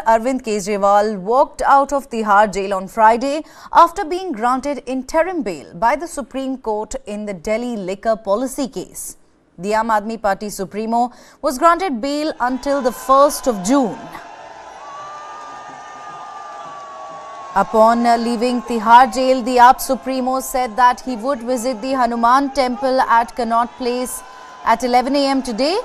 Arvind Kejriwal walked out of Tihar jail on Friday after being granted interim bail by the Supreme Court in the Delhi liquor policy case. The Aam Aadmi Party Supremo was granted bail until the 1st of June. Upon leaving Tihar jail, the AAP Supremo said that he would visit the Hanuman temple at Connaught Place at 11 a.m. today.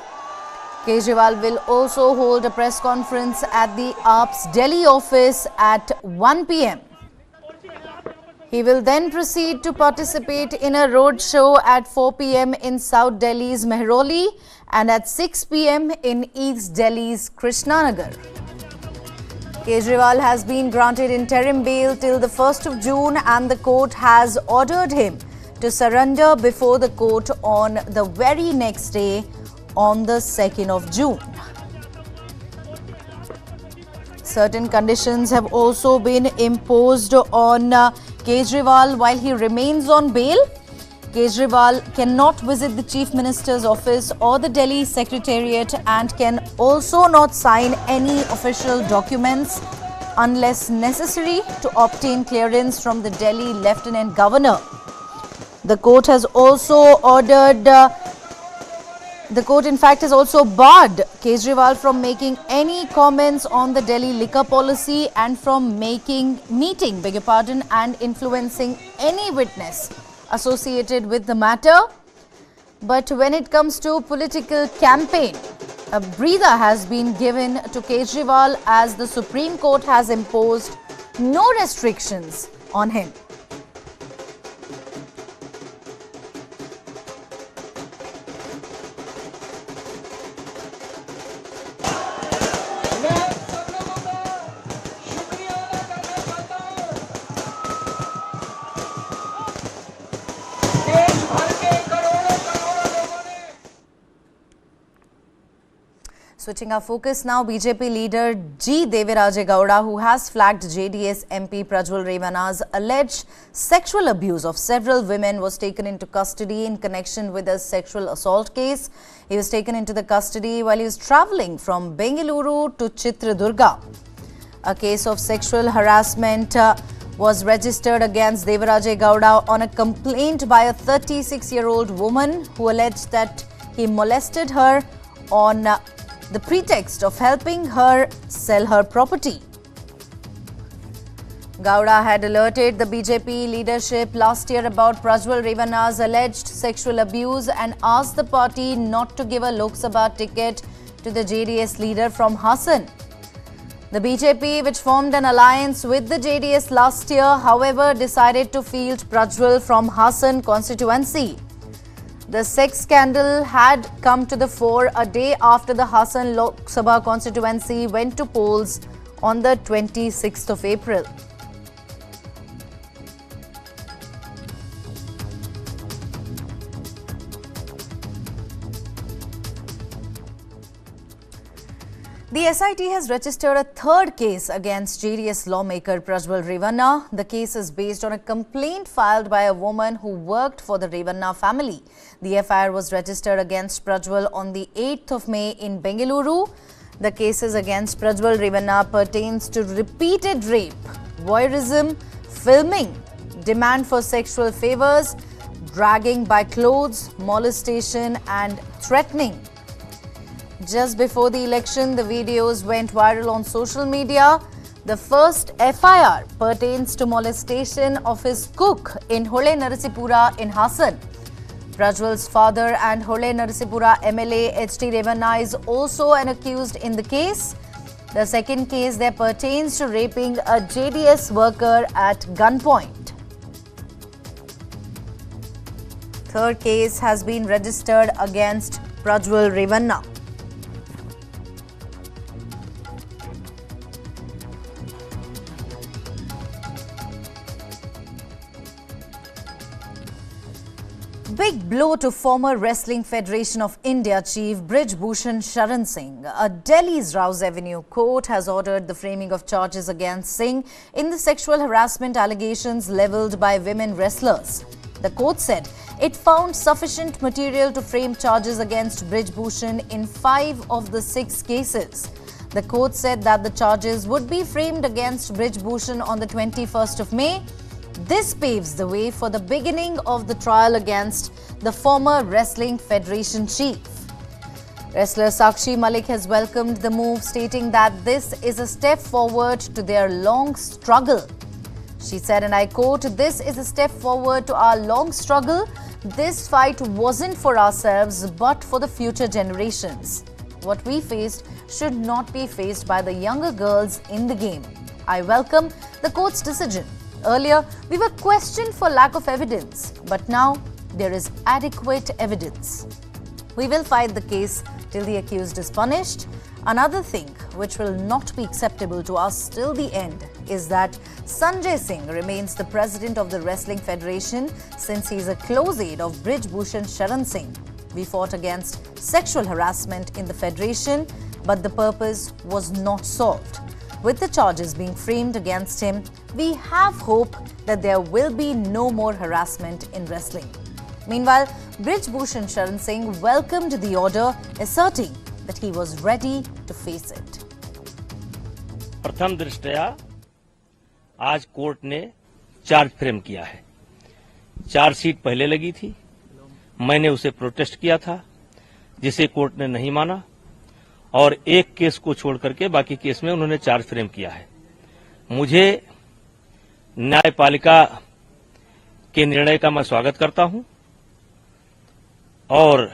Kejriwal will also hold a press conference at the AAP's Delhi office at 1 p.m. He will then proceed to participate in a roadshow at 4 p.m. in South Delhi's Mehrauli and at 6 p.m. in East Delhi's Krishnanagar. Kejriwal has been granted interim bail till the 1st of June and the court has ordered him to surrender before the court on the very next day, on the 2nd of June. Certain conditions have also been imposed on Kejriwal while he remains on bail. Kejriwal cannot visit the Chief Minister's office or the Delhi Secretariat and can also not sign any official documents unless necessary to obtain clearance from the Delhi Lieutenant Governor. The court has also ordered The court, in fact, has also barred Kejriwal from making any comments on the Delhi liquor policy and from meeting and influencing any witness associated with the matter. But when it comes to political campaign, a breather has been given to Kejriwal as the Supreme Court has imposed no restrictions on him. Switching our focus now, BJP leader G Devaraje Gowda, who has flagged JDS MP Prajwal Revana's alleged sexual abuse of several women, was taken into custody in connection with a sexual assault case. He was taken into the custody while he was travelling from Bengaluru to Chitradurga. A case of sexual harassment was registered against Devaraje Gowda on a complaint by a 36-year-old woman who alleged that he molested her on the pretext of helping her sell her property. Gowda had alerted the BJP leadership last year about Prajwal Revana's alleged sexual abuse and asked the party not to give a Lok Sabha ticket to the JDS leader from Hassan. The BJP, which formed an alliance with the JDS last year, however, decided to field Prajwal from Hassan constituency. The sex scandal had come to the fore a day after the Hassan Lok Sabha constituency went to polls on the 26th of April. The SIT has registered a third case against JDS lawmaker Prajwal Revana. The case is based on a complaint filed by a woman who worked for the Revana family. The FIR was registered against Prajwal on the 8th of May in Bengaluru. The cases against Prajwal Revana pertains to repeated rape, voyeurism, filming, demand for sexual favors, dragging by clothes, molestation and threatening. Just before the election, the videos went viral on social media. The first FIR pertains to molestation of his cook in Hole Narsipura in Hassan. Prajwal's father and Hole Narsipura MLA H.T. Revana is also an accused in the case. The second case there pertains to raping a JDS worker at gunpoint. Third case has been registered against Prajwal Revana. Big blow to former Wrestling Federation of India Chief Brij Bhushan Sharan Singh. A Delhi's Rouse Avenue court has ordered the framing of charges against Singh in the sexual harassment allegations levelled by women wrestlers. The court said it found sufficient material to frame charges against Brij Bhushan in 5 of the 6 cases. The court said that the charges would be framed against Brij Bhushan on the 21st of May. This paves the way for the beginning of the trial against the former Wrestling Federation chief. Wrestler Sakshi Malik has welcomed the move, stating that this is a step forward to their long struggle. She said, and I quote, "This is a step forward to our long struggle. This fight wasn't for ourselves, but for the future generations. What we faced should not be faced by the younger girls in the game. I welcome the court's decision. Earlier, we were questioned for lack of evidence, but now there is adequate evidence. We will fight the case till the accused is punished. Another thing which will not be acceptable to us till the end is that Sanjay Singh remains the president of the Wrestling Federation since he is a close aide of Brij Bhushan Sharan Singh. We fought against sexual harassment in the federation, but the purpose was not solved. With the charges being framed against him, we have hope that there will be no more harassment in wrestling." Meanwhile, Brij Bhushan Sharan Singh welcomed the order, asserting that he was ready to face it. प्रथम दृष्टया आज court ने charge frame किया है। Chargesheet पहले लगी थी, मैंने उसे प्रोटेस्ट किया था, जिसे कोर्ट ने नहीं माना और एक केस को छोड़ करके बाकी केस में उन्होंने चार्ज फ्रेम किया है। मुझे न्यायपालिका के निर्णय का मैं स्वागत करता हूं और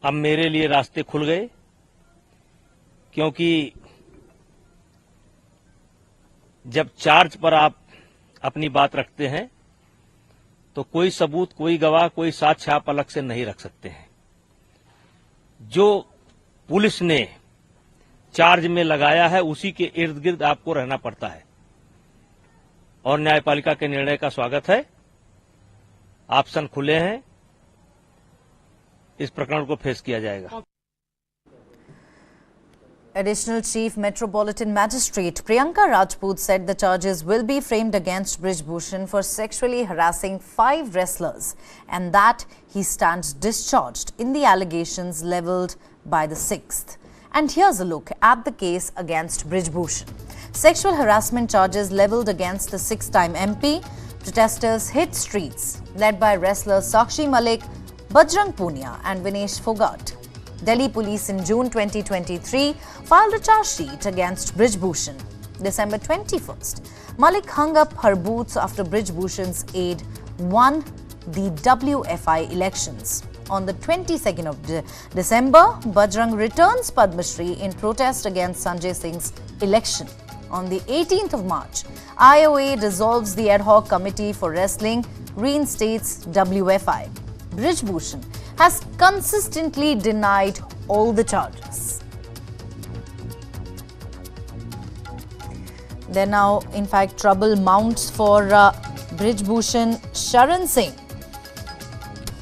अब मेरे लिए रास्ते खुल गए, क्योंकि जब चार्ज पर आप अपनी बात रखते हैं तो कोई सबूत, कोई गवाह, कोई साक्ष्य आप अलग से नहीं रख सकते हैं। जो पुलिस ने चार्ज में लगाया है उसी के इर्द गिर्द आपको रहना पड़ता है और न्यायपालिका के निर्णय का स्वागत है। ऑप्शन खुले हैं, इस प्रकरण को फेस किया जाएगा। Additional Chief Metropolitan Magistrate Priyanka Rajput said the charges will be framed against Brij Bhushan for sexually harassing 5 wrestlers and that he stands discharged in the allegations levelled by the 6th. And here's a look at the case against Brij Bhushan. Sexual harassment charges levelled against the 6-time MP. Protesters hit streets, led by wrestlers Sakshi Malik, Bajrang Punia and Vinesh Fogart. Delhi police in June 2023 filed a charge sheet against Brij Bhushan. December 21st, Malik hung up her boots after Brij Bhushan's aide won the WFI elections. On the 22nd of December, Bajrang returns Padma Shri in protest against Sanjay Singh's election. On the 18th of March, IOA dissolves the ad hoc committee for wrestling, reinstates WFI. Brij Bhushan has consistently denied all the charges. There now, in fact, trouble mounts for Brij Bhushan Sharan Singh.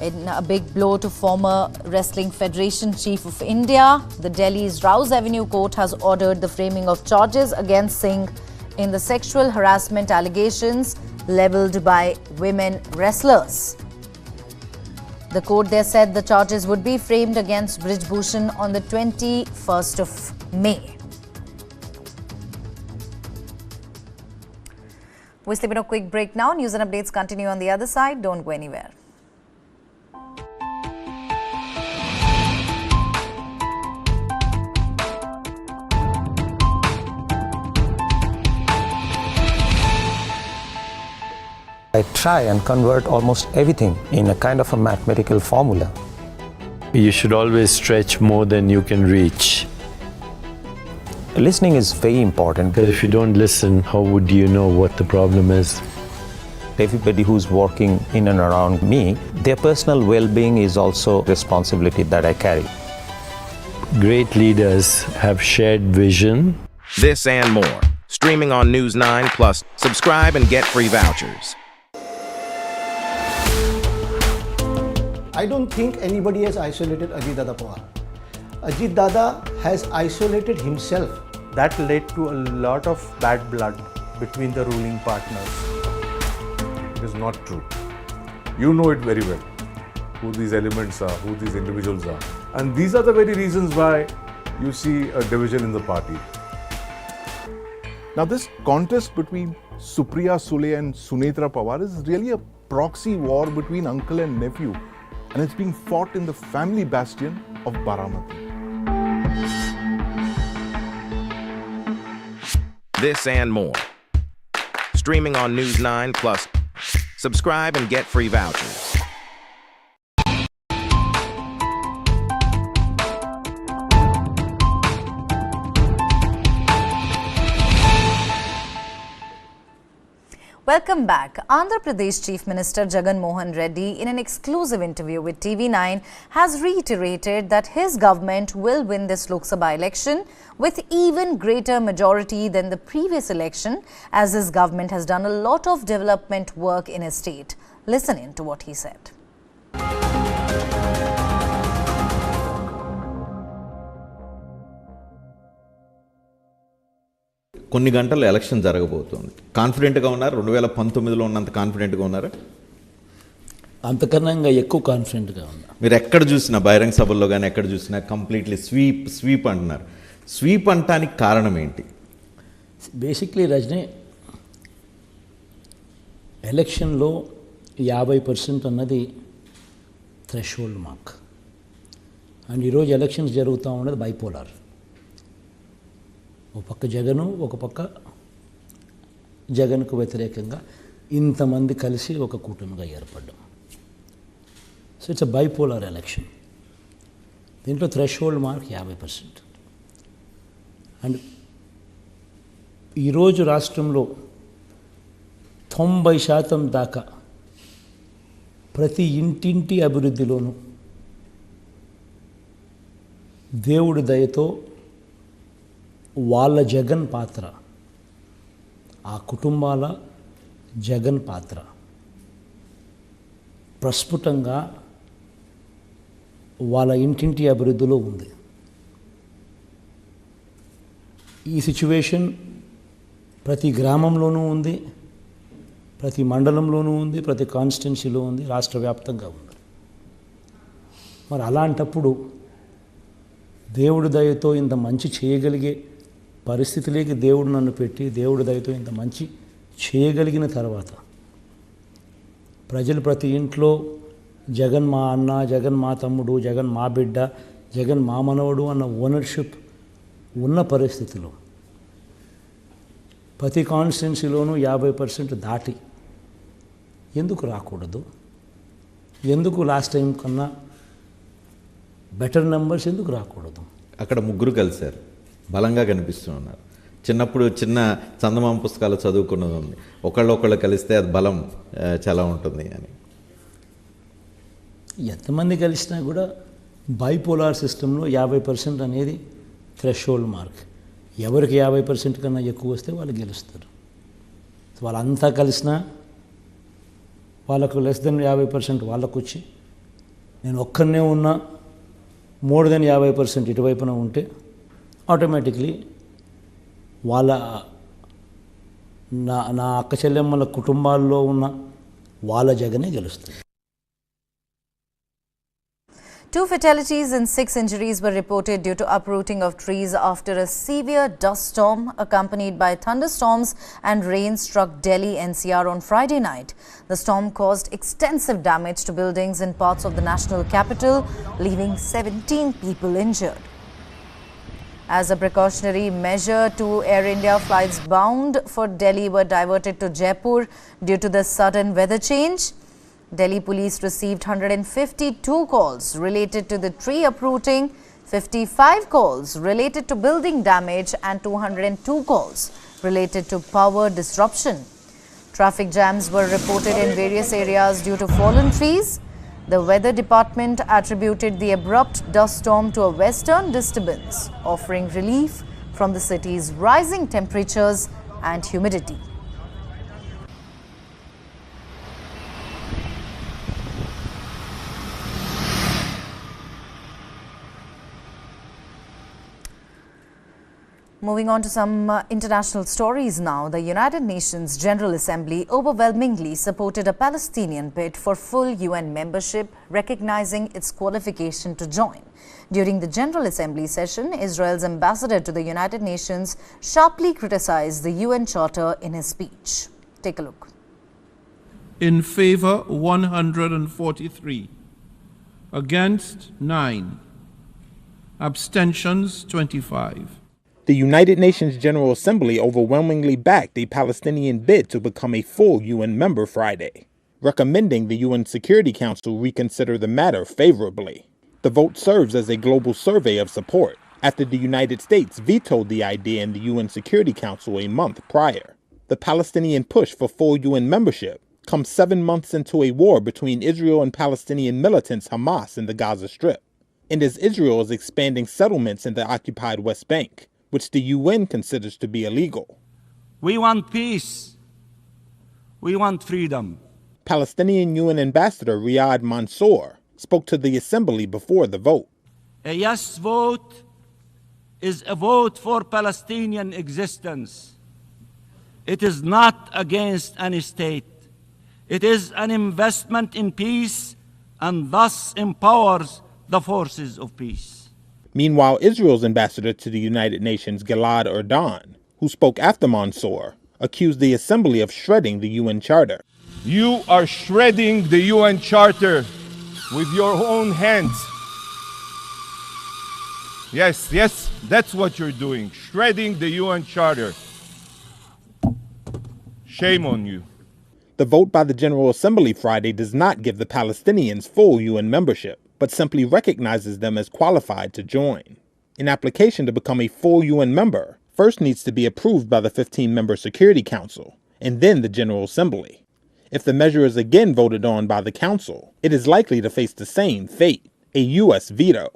In a big blow to former Wrestling Federation Chief of India, the Delhi's Rouse Avenue Court has ordered the framing of charges against Singh in the sexual harassment allegations levelled by women wrestlers. The court there said the charges would be framed against Brij Bhushan on the 21st of May. We're slipping a quick break now. News and updates continue on the other side. Don't go anywhere. I try and convert almost everything in a kind of a mathematical formula. You should always stretch more than you can reach. Listening is very important. Because if you don't listen, how would you know what the problem is? Everybody who's working in and around me, their personal well-being is also responsibility that I carry. Great leaders have shared vision. This and more. Streaming on News 9 Plus. Subscribe and get free vouchers. I don't think anybody has isolated Ajit Dada Pawar. Ajit Dada has isolated himself. That led to a lot of bad blood between the ruling partners. It is not true. You know it very well, who these elements are, who these individuals are. And these are the very reasons why you see a division in the party. Now, this contest between Supriya Sule and Sunetra Pawar is really a proxy war between uncle and nephew, and it's being fought in the family bastion of Baramati. This and more. Streaming on News 9 Plus. Subscribe and get free vouchers. Welcome back. Andhra Pradesh Chief Minister Jagan Mohan Reddy, in an exclusive interview with TV9, has reiterated that his government will win this Lok Sabha election with even greater majority than the previous election, as his government has done a lot of development work in his state. Listen in to what he said. కొన్ని గంటల్లో election జరగబోతోంది. కాన్ఫిడెంట్గా ఉన్నారు? 2019లో ఉన్నంత కాన్ఫిడెంట్గా ఉన్నారా? అంతకన్నా ఎక్కువ కాన్ఫిడెంట్గా ఉన్నా. మీరు ఎక్కడ చూసినా బహిరంగ సభల్లో కానీ ఎక్కడ చూసినా కంప్లీట్లీ స్వీప్ అంటున్నారు. స్వీప్ అంటానికి కారణం ఏంటి? బేసిక్లీ రజనీ, ఎలక్షన్లో 50% అన్నది థ్రెషోల్డ్ మార్క్. అండ్ ఈరోజు ఎలక్షన్స్ జరుగుతూ ఉన్నది బైపోలార్. ఒక పక్క జగను, ఒక పక్క జగన్కు వ్యతిరేకంగా ఇంతమంది కలిసి ఒక కూటమిగా ఏర్పడ్డాం. So it's a bipolar election. దీంట్లో థ్రెషోల్డ్ మార్క్ 50%. అండ్ ఈరోజు రాష్ట్రంలో 90% దాకా ప్రతి ఇంటింటి అభివృద్ధిలోనూ దేవుడి దయతో వాళ్ళ జగన్ పాత్ర, ఆ కుటుంబాల జగన్ పాత్ర ప్రస్ఫుటంగా వాళ్ళ ఇంటింటి అభివృద్ధిలో ఉంది. ఈ సిచ్యువేషన్ ప్రతి గ్రామంలోనూ ఉంది, ప్రతి మండలంలోనూ ఉంది, ప్రతి కాన్స్టిట్యున్సీలో ఉంది, రాష్ట్ర వ్యాప్తంగా ఉంది. మరి అలాంటప్పుడు దేవుడి దయతో ఇంత మంచి చేయగలిగే పరిస్థితిలోకి దేవుడు నన్ను పెట్టి దేవుడి దయతో ఇంత మంచి చేయగలిగిన తర్వాత ప్రజలు ప్రతి ఇంట్లో జగన్ మా అన్న, జగన్ మా తమ్ముడు, జగన్ మా బిడ్డ, జగన్ మా మనవడు అన్న ఓనర్షిప్ ఉన్న పరిస్థితిలో ప్రతి కాన్స్టిట్యున్సీలోనూ 50% దాటి ఎందుకు రాకూడదు? ఎందుకు లాస్ట్ టైం కన్నా బెటర్ నెంబర్స్ ఎందుకు రాకూడదు? అక్కడ ముగ్గురు కలిశారు, బలంగా కనిపిస్తూ ఉన్నారు. చిన్నప్పుడు చిన్న చందమామ పుస్తకాలు చదువుకున్నది ఉంది, ఒకళ్ళు కలిస్తే అది బలం చాలా ఉంటుంది అని. ఎంతమంది కలిసినా కూడా బైపోలార్ సిస్టంలో 50% అనేది థ్రెషోల్డ్ మార్క్. ఎవరికి 50% కన్నా ఎక్కువ వస్తే వాళ్ళు గెలుస్తారు. వాళ్ళంతా కలిసినా వాళ్ళకు లెస్ దెన్ 50% వాళ్ళకు వచ్చి నేను ఒక్కనే ఉన్నా మోర్ దెన్ 50% ఇటువైపున ఉంటే ఆటోమేటిక్లీ వాళ్ళ నా అక్క చెల్లెమ్మల కుటుంబాల్లో ఉన్న వాళ్ళ జగనే గెలుస్తుంది. 2 fatalities and 6 injuries were reported due to uprooting of trees after a severe dust storm accompanied by thunderstorms and rain struck Delhi NCR on Friday night. The storm caused extensive damage to buildings in parts of the national capital, leaving 17 people injured. As a precautionary measure, 2 Air India flights bound for Delhi were diverted to Jaipur due to the sudden weather change. Delhi police received 152 calls related to the tree uprooting, 55 calls related to building damage and 202 calls related to power disruption. Traffic jams were reported in various areas due to fallen trees. The weather department attributed the abrupt dust storm to a western disturbance, offering relief from the city's rising temperatures and humidity. Moving on to some international stories now. The United Nations General Assembly overwhelmingly supported a Palestinian bid for full UN membership, recognizing its qualification to join. During the General Assembly session, Israel's ambassador to the United Nations sharply criticized the UN Charter in his speech. Take a look. In favor 143, against 9, abstentions 25. The United Nations General Assembly overwhelmingly backed a Palestinian bid to become a full UN member Friday, recommending the UN Security Council reconsider the matter favorably. The vote serves as a global survey of support, after the United States vetoed the idea in the UN Security Council a month prior. The Palestinian push for full UN membership comes 7 months into a war between Israel and Palestinian militants Hamas in the Gaza Strip, and as Israel is expanding settlements in the occupied West Bank, which the UN considers to be illegal. We want peace. We want freedom. Palestinian UN Ambassador Riyad Mansour spoke to the assembly before the vote. A yes vote is a vote for Palestinian existence. It is not against any state. It is an investment in peace and thus empowers the forces of peace. Meanwhile, Israel's ambassador to the United Nations, Gilad Erdan, who spoke after Mansour, accused the assembly of shredding the UN Charter. You are shredding the UN Charter with your own hands. Yes, that's what you're doing, shredding the UN Charter. Shame on you. The vote by the General Assembly Friday does not give the Palestinians full UN membership, but simply recognizes them as qualified to join. An application to become a full UN member first needs to be approved by the 15-member Security Council, and then the General Assembly. If the measure is again voted on by the Council, it is likely to face the same fate, a U.S. veto.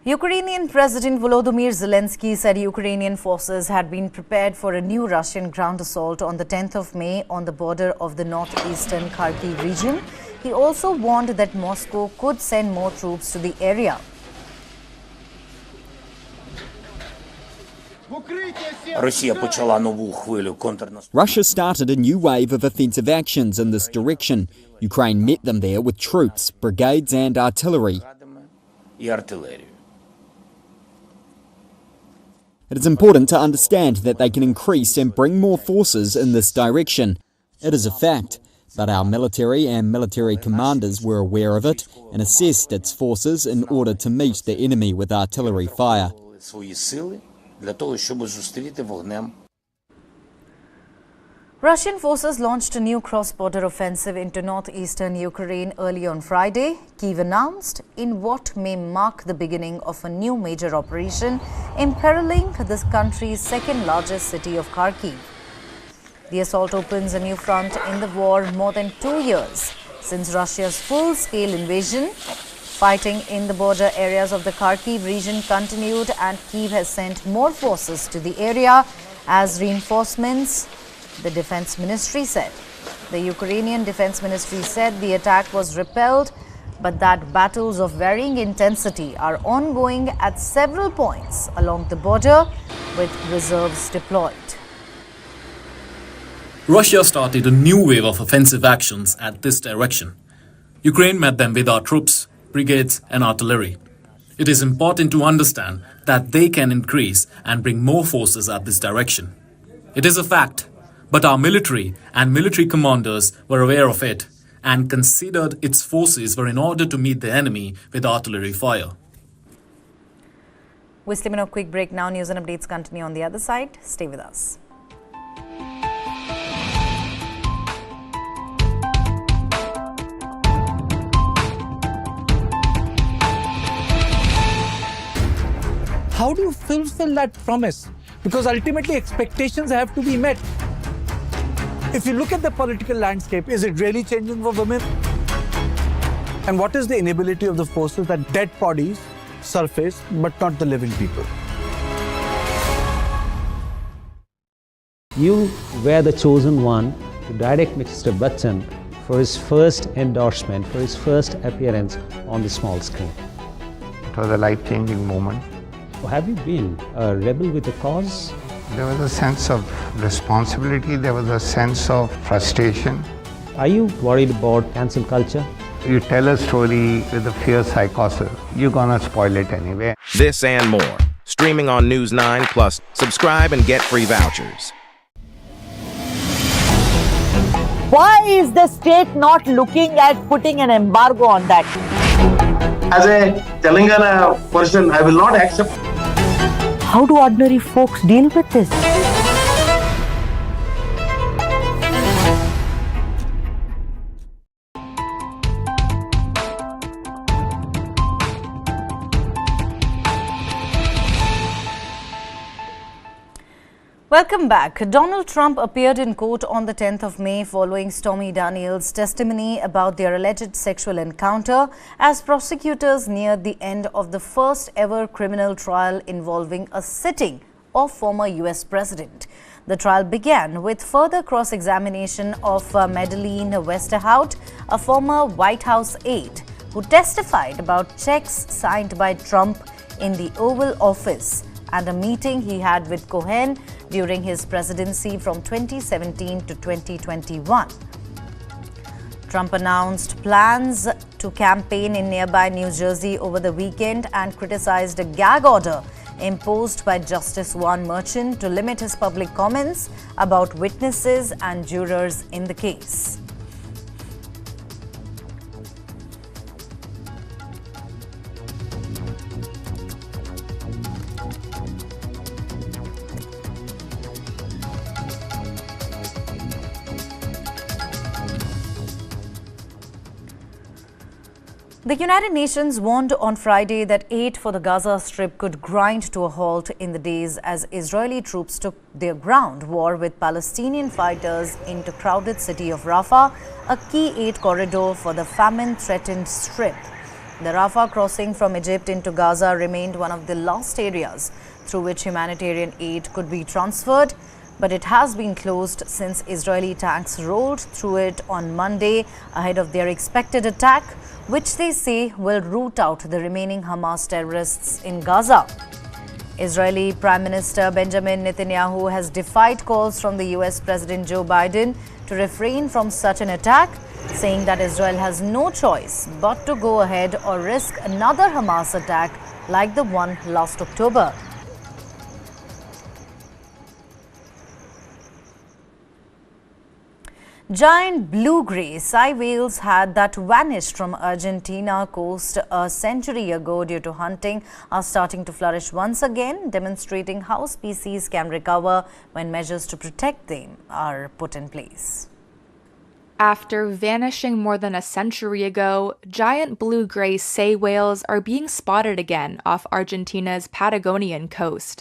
Ukrainian President Volodymyr Zelensky said Ukrainian forces had been prepared for a new Russian ground assault on the 10th of May on the border of the northeastern Kharkiv region. He also warned that Moscow could send more troops to the area. Russia started a new wave of offensive actions in this direction. Ukraine met them there with troops, brigades and artillery. It is important to understand that they can increase and bring more forces in this direction. It is a fact, but our military and military commanders were aware of it and assessed its forces in order to meet the enemy with artillery fire. Russian forces launched a new cross-border offensive into northeastern Ukraine early on Friday, Kyiv announced, in what may mark the beginning of a new major operation imperiling this country's second-largest city of Kharkiv. The assault opens a new front in the war more than 2 years since Russia's full-scale invasion. Fighting in the border areas of the Kharkiv region continued, and Kyiv has sent more forces to the area as reinforcements, the Defense Ministry said. The Ukrainian Defense Ministry said the attack was repelled, but that battles of varying intensity are ongoing at several points along the border with reserves deployed. Russia started a new wave of offensive actions at this direction. Ukraine met them with our troops, brigades and artillery. It is important to understand that they can increase and bring more forces at this direction. It is a fact, but our military and military commanders were aware of it and considered its forces were in order to meet the enemy with artillery fire. We're slipping a quick break now. News and updates continue on the other side. Stay with us. How do you fulfill that promise? Because ultimately expectations have to be met. If you look at the political landscape, is it really changing for women? And what is the inability of the forces that dead bodies surface, but not the living people? You were the chosen one to direct Mr. Bachchan for his first endorsement, for his first appearance on the small screen. It was a life-changing moment. Have you been a rebel with a cause? There was a sense of responsibility, there was a sense of frustration. Are you worried about cancel culture? You tell a story with a fierce psychosis, you're gonna spoil it anyway. This and more. Streaming on News 9 Plus. Subscribe and get free vouchers. Why is the state not looking at putting an embargo on that? As a Telangana person, I will not accept. How do ordinary folks deal with this? Welcome back. Donald Trump appeared in court on the 10th of May following Stormy Daniels' testimony about their alleged sexual encounter as prosecutors neared the end of the first ever criminal trial involving a sitting of former US President. The trial began with further cross-examination of Madeleine Westerhout, a former White House aide, who testified about checks signed by Trump in the Oval Office and a meeting he had with Cohen during his presidency from 2017 to 2021. Trump announced plans to campaign in nearby New Jersey over the weekend and criticized a gag order imposed by Justice Juan Merchan to limit his public comments about witnesses and jurors in the case. The United Nations warned on Friday that aid for the Gaza Strip could grind to a halt in the days as Israeli troops took their ground war with Palestinian fighters into crowded city of Rafah, a key aid corridor for the famine-threatened Strip. The Rafah crossing from Egypt into Gaza remained one of the last areas through which humanitarian aid could be transferred, but it has been closed since Israeli tanks rolled through it on Monday ahead of their expected attack, which they say will root out the remaining Hamas terrorists in Gaza. Israeli Prime Minister Benjamin Netanyahu has defied calls from the US President Joe Biden to refrain from such an attack, saying that Israel has no choice but to go ahead or risk another Hamas attack like the one last October. Giant blue-grey sei whales that vanished from Argentina coast a century ago due to hunting are starting to flourish once again, demonstrating how species can recover when measures to protect them are put in place. After vanishing more than a century ago, giant blue-gray sei whales are being spotted again off Argentina's Patagonian coast.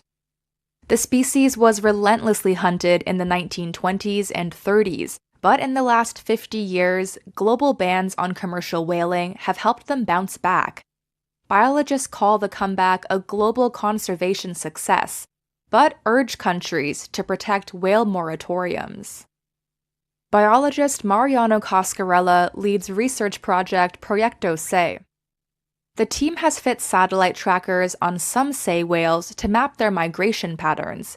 The species was relentlessly hunted in the 1920s and 30s, but in the last 50 years, global bans on commercial whaling have helped them bounce back. Biologists call the comeback a global conservation success, but urge countries to protect whale moratoriums. Biologist Mariano Coscarella leads research project Proyecto Sei. The team has fit satellite trackers on some sei whales to map their migration patterns.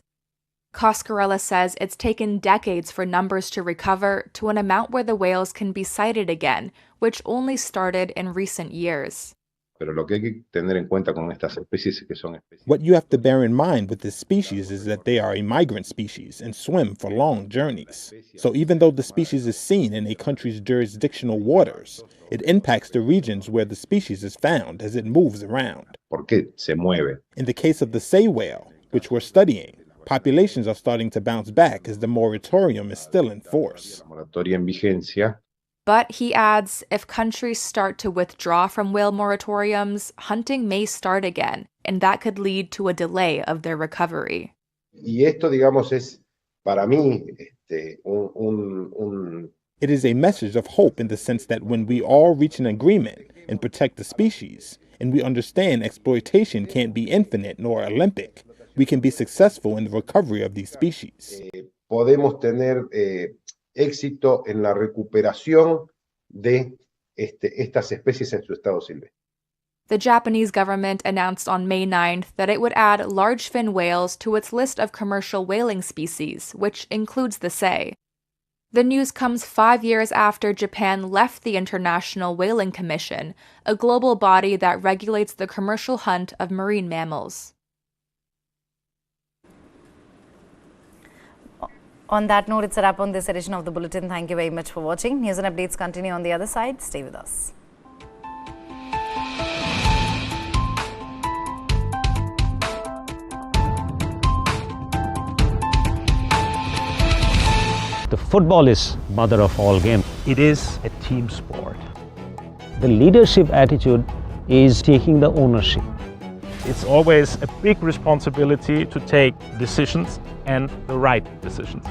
Coscarella says it's taken decades for numbers to recover to an amount where the whales can be sighted again, which only started in recent years. What you have to bear in mind with this species is that they are a migrant species and swim for long journeys. So even though the species is seen in a country's jurisdictional waters, it impacts the regions where the species is found as it moves around. In the case of the sei whale, which we're studying, populations are starting to bounce back as the moratorium is still in force. But he adds, if countries start to withdraw from whale moratoriums, hunting may start again, and that could lead to a delay of their recovery. It is a message of hope in the sense that when we all reach an agreement and protect the species, and we understand exploitation can't be infinite nor Olympic, we can be successful in the recovery of these species. Podemos tener éxito en la recuperación de estas especies en su estado silvestre. The Japanese government announced on May 9th that it would add large fin whales to its list of commercial whaling species, which includes the sei. The news comes 5 years after Japan left the International Whaling Commission, a global body that regulates the commercial hunt of marine mammals. On that note, it's a wrap on this edition of the Bulletin. Thank you very much for watching. News and updates continue on the other side. Stay with us. The football is mother of all games. It is a team sport. The leadership attitude is taking the ownership. It's always a big responsibility to take decisions and the right decisions.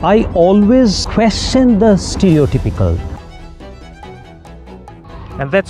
I always question the stereotypical. And that's